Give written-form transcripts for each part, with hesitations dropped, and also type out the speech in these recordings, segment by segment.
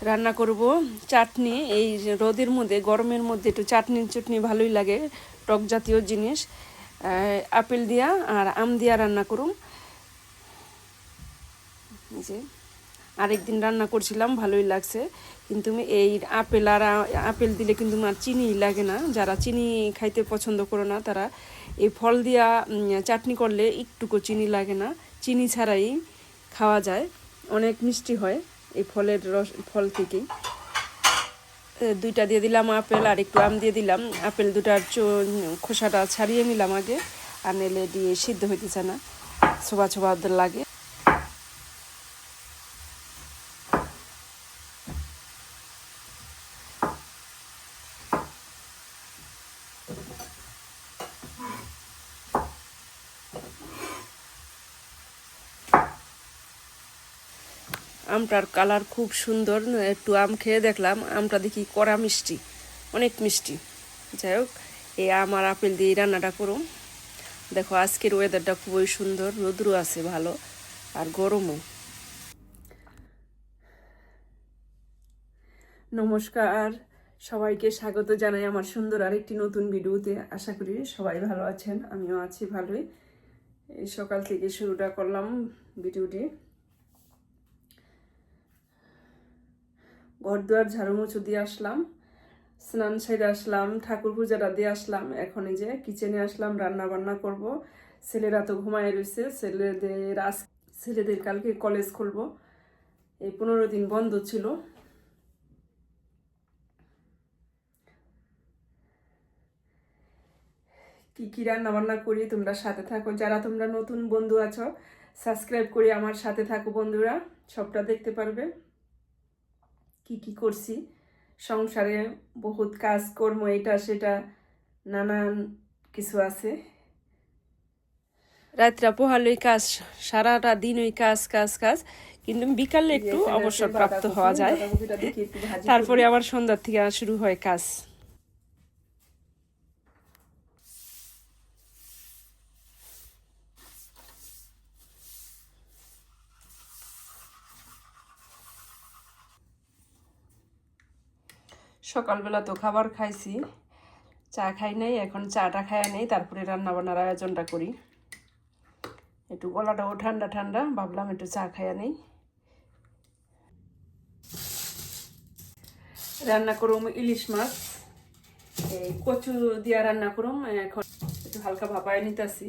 রান্না করব চাটনি। এই রোদের মধ্যে গরমের মধ্যে একটু চাটনি ভালোই লাগে, টক জাতীয় জিনিস। আপেল দিয়া আর আম দিয়া রান্না করুম। যে আরেকদিন রান্না করছিলাম, ভালোই লাগছে, কিন্তু এই আপেল দিলে কিন্তু আর চিনি লাগে না। যারা চিনি খাইতে পছন্দ করে না তারা এই ফল দিয়া চাটনি করলে একটুকু চিনি লাগে না, চিনি ছাড়াই খাওয়া যায়, অনেক মিষ্টি হয় এই ফল থেকেই। দুইটা দিয়ে দিলাম আপেল আর একটু আম দিয়ে দিলাম। আপেল দুটার খোসাটা ছাড়িয়ে নিলাম আগে, আর নেলে দিয়ে সিদ্ধ হইতেছে না, ছোবা ছোবা লাগে। আমটার কালার খুব সুন্দর। একটু আম খেয়ে দেখলাম, আমটা দেখি কড়া মিষ্টি, অনেক মিষ্টি। যাই হোক, এই আম আর আপেল দিয়ে রান্নাটা করুম। দেখো আজকের ওয়েদারটা খুবই সুন্দর, রোদ্রু আছে ভালো আর গরমও। নমস্কার, সবাইকে স্বাগত জানাই আমার সুন্দর আরেকটি নতুন ভিডিওতে। আশা করি সবাই ভালো আছেন, আমিও আছি ভালোই। এই সকাল থেকে শুরুটা করলাম ভিডিওটি। ঘর দুয়ার ঝাড়ু মুছু দিয়ে আসলাম, স্নান সেরে আসলাম, ঠাকুর পূজাটা দিয়ে আসলাম। এখন এই যে কিচেনে আসলাম, রান্না বান্না করব। ছেলেরা তো ঘুমায় রয়েছে, ছেলেদের কালকে কলেজ খুলবো, এই 15 দিন বন্ধ ছিল। কি কি রান্না বান্না করি তোমরা সাথে থাকো। যারা তোমরা নতুন বন্ধু আছো, সাবস্ক্রাইব করে আমার সাথে থাকো বন্ধুরা, সবটা দেখতে পারবে কি কি করছি সংসারে। বহুত কাজ কর্ম, এটা সেটা নানান কিছু আছে। রাত্রা পোহালেই কাজ, সারাটা দিন ওই কাজ কাজ কাজ, কিন্তু বিকালে একটু অবসর প্রাপ্ত হওয়া যায়। তারপরে আবার সন্ধ্যার থেকে শুরু হয় কাজ। সকালবেলা তো খাবার খাইছি, চা খাই নাই, এখন চাটা খাই নেই, তারপরে রান্না বান্নার আয়োজনটা করি। একটু গলাটাও ঠান্ডা ঠান্ডা, ভাবলাম একটু চা খাইয়া নেই। রান্না করুম ইলিশ মাছ, এই কচু দিয়া রান্না করুম। এখন একটু হালকা ভাপায় নিতেছি,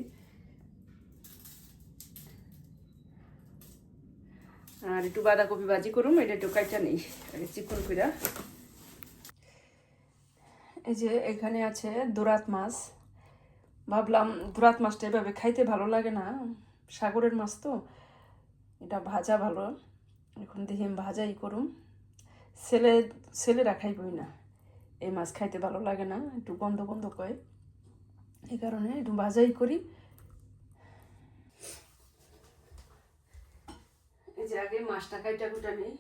আর একটু বাঁধাকপি ভাজি করুম। এটা একটু কাইটা নেই আগে চিকন কইরা। এই যে এখানে আছে দোরাত মাছ, ভাবলাম দোরাত মাছটা এভাবে খাইতে ভালো লাগে না, সাগরের মাছ তো, এটা ভাজা ভালো। এখন দেখি ভাজাই করুম। ছেলেরা খাইবই না, এই মাছ খাইতে ভালো লাগে না, একটু গন্ধ গন্ধ কয়, এই কারণে একটু ভাজাই করি। এই যে আগে মাছটা কাইটা কুটা নেই।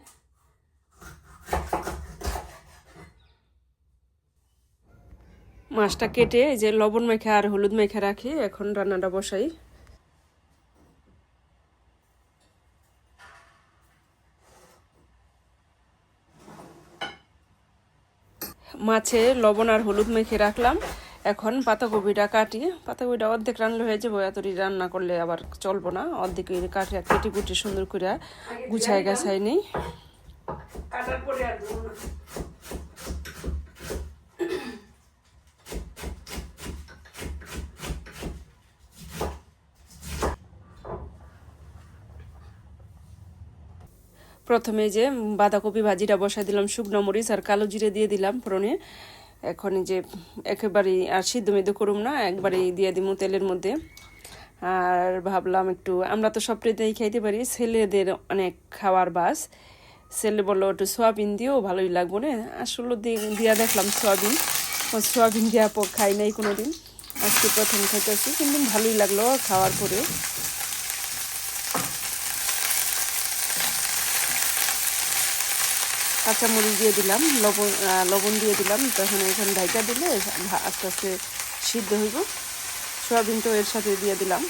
মাছটা কেটে এই যে লবণ মেখে আর হলুদ মেখে রাখি, এখন রান্নাটা বসাই। মাছে লবণ আর হলুদ মেখে রাখলাম। এখন পাতাকপিটা কাটি, পাতাকপিটা অর্ধেক রান্না হয়ে যাবো, এতটি রান্না করলে আবার চলবো না। অর্ধেক কেটে কুটে সুন্দর করে গুছাই গাছাই নেই। কাটার পরে আর প্রথমে যে বাঁধাকপি ভাজিটা বসাই দিলাম, শুকনো মরিচ আর কালো জিরে দিয়ে দিলাম ফোড়নে। এখন যে একেবারেই আর সিদ্ধ মেদ্ধ করুম না, একবারেই দিয়ে দিব তেলের মধ্যে। আর ভাবলাম একটু, আমরা তো সবটাই খাইতে পারি, ছেলেদের অনেক খাওয়ার বাস। ছেলে বললো একটু সোয়াবিন দিয়েও ভালোই লাগবো না, আসলে দিয়া দেখলাম সোয়াবিন দিয়া খাই নাই কোনোদিন, আজকে প্রথম খাইতেছি, কিন্তু ভালোই লাগলো খাওয়ার পরে। কাঁচামরিচ দিয়ে দিলাম, লবণ দিয়ে দিলাম, তখন এখন ঢাকা দিলে আস্তে আস্তে সিদ্ধ হইব। সোয়াবিন তো এর সাথে দিয়ে দিলাম।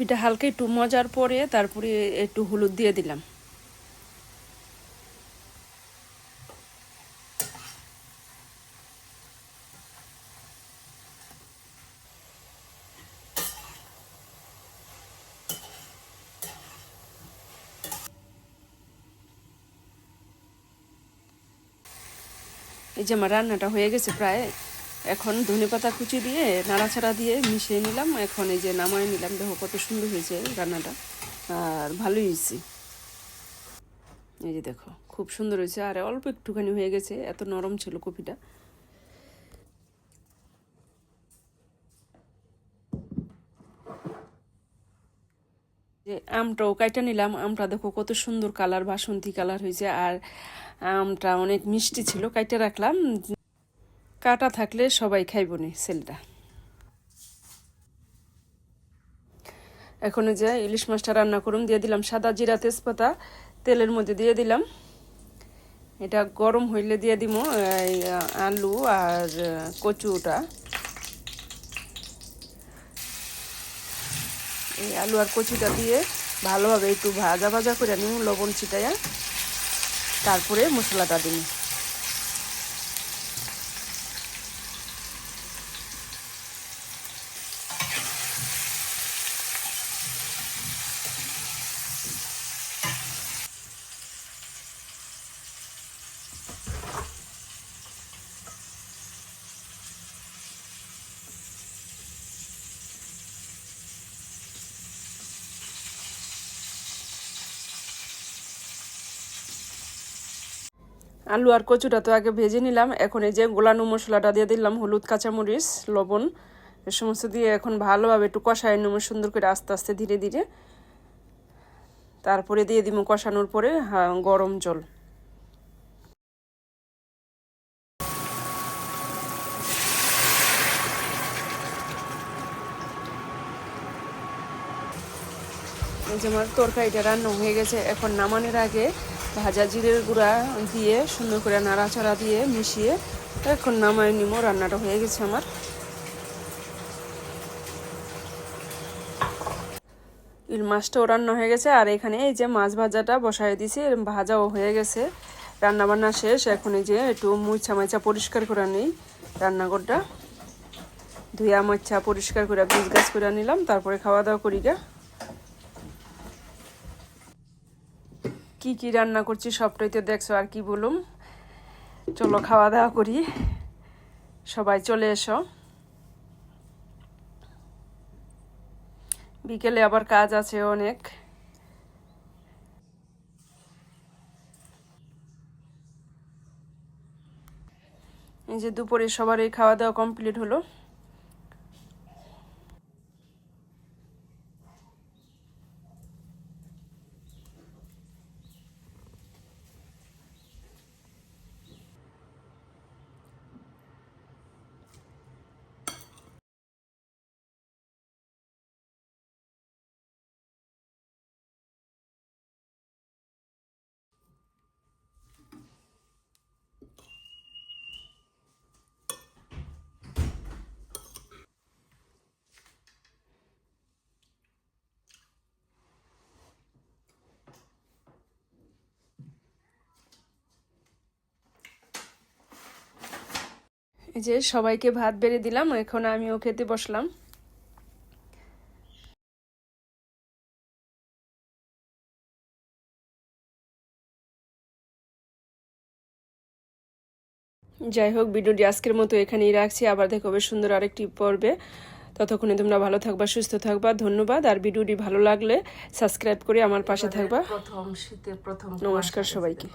কপিটা হালকা একটু মজার পরে তারপরে একটু হলুদ দিয়ে দিলাম। এই যে আমার রান্নাটা হয়ে গেছে প্রায়। এখন ধনেপাতা কুচি দিয়ে নাড়াচাড়া দিয়ে মিশিয়ে নিলাম। এখন এই যে নামায় নিলাম, দেখো কত সুন্দর হয়েছে রান্নাটা, আর ভালোই হয়েছে। এই যে দেখো খুব সুন্দর হয়েছে, আর অল্প একটুখানি হয়ে গেছে, এত নরম ছিল কপিটা। যে আমটাও কাইটা নিলাম, আমটা দেখো কত সুন্দর কালার, বাসন্তী কালার হয়েছে, আর আমটা অনেক মিষ্টি ছিল, কাইটা রাখলাম। কাটা থাকলে সবাই খাইব নি সেলটা। এখন যে ইলিশ মাছটা রান্না করুন, দিয়ে দিলাম সাদা জিরা তেজপাতা, তেলের মধ্যে দিয়ে দিলাম। এটা গরম হইলে দিয়ে দিব এই আলু আর কচুটা। এই আলু আর কচুটা দিয়ে ভালোভাবে একটু ভাজা ভাজা করে নিব, লবণ ছিটাইয়া, তারপরে মশলাটা দিন। আলু আর কচুটা তো আগে ভেজে নিলাম। এখন এই যে গোলানো মশলাটা দিয়ে দিলাম, হলুদ, কাঁচামরিচ, লবণ, এ সমস্ত দিয়ে এখন ভালোভাবে একটু কষায় নেব সুন্দর করে, আস্তে আস্তে ধীরে ধীরে। তারপরে দিয়ে দিব কষানোর পরে গরম জল। এই যে আমার তরকারিটা রান্না হয়ে গেছে। এখন নামানোর আগে ভাজা জিরের গুঁড়া দিয়ে সুন্দর করে নাড়াচাড়া দিয়ে মিশিয়ে এখন নামায় নিব। রান্নাটা হয়ে গেছে আমার। ইল মাছটাও রান্না হয়ে গেছে, আর এখানে এই যে মাছ ভাজাটা বসাই দিয়েছি, ভাজাও হয়ে গেছে। রান্না বান্না শেষ। এখন এই যে একটু মুছা মাছা পরিষ্কার করে নিই রান্নাঘরটা, ধুয়া মাছা পরিষ্কার করে বীজ গাছ করে নিলাম, তারপরে খাওয়া দাওয়া করি গা। কি কি রান্না করছি সবটাই তো দেখছো, আর কি বলুম। চলো খাওয়া দাওয়া করি, সবাই চলে এসো। বিকেলে আবার কাজ আছে অনেক। এই যে দুপুরে সবারই খাওয়া দাওয়া কমপ্লিট হলো। এই যে সবাইকে ভাত বেড়ে দিলাম, এখন আমিও খেতে বসলাম। যাই হোক, ভিডিওটি আজকের মতো এখানেই রাখছি। আবার দেখো বেশ সুন্দর আরেকটি পর্বে। ততক্ষণে তোমরা ভালো থাকবা, সুস্থ থাকবা। ধন্যবাদ। আর ভিডিওটি ভালো লাগলে সাবস্ক্রাইব করে আমার পাশে থাকবা। প্রথম শীতের প্রথম নমস্কার সবাইকে।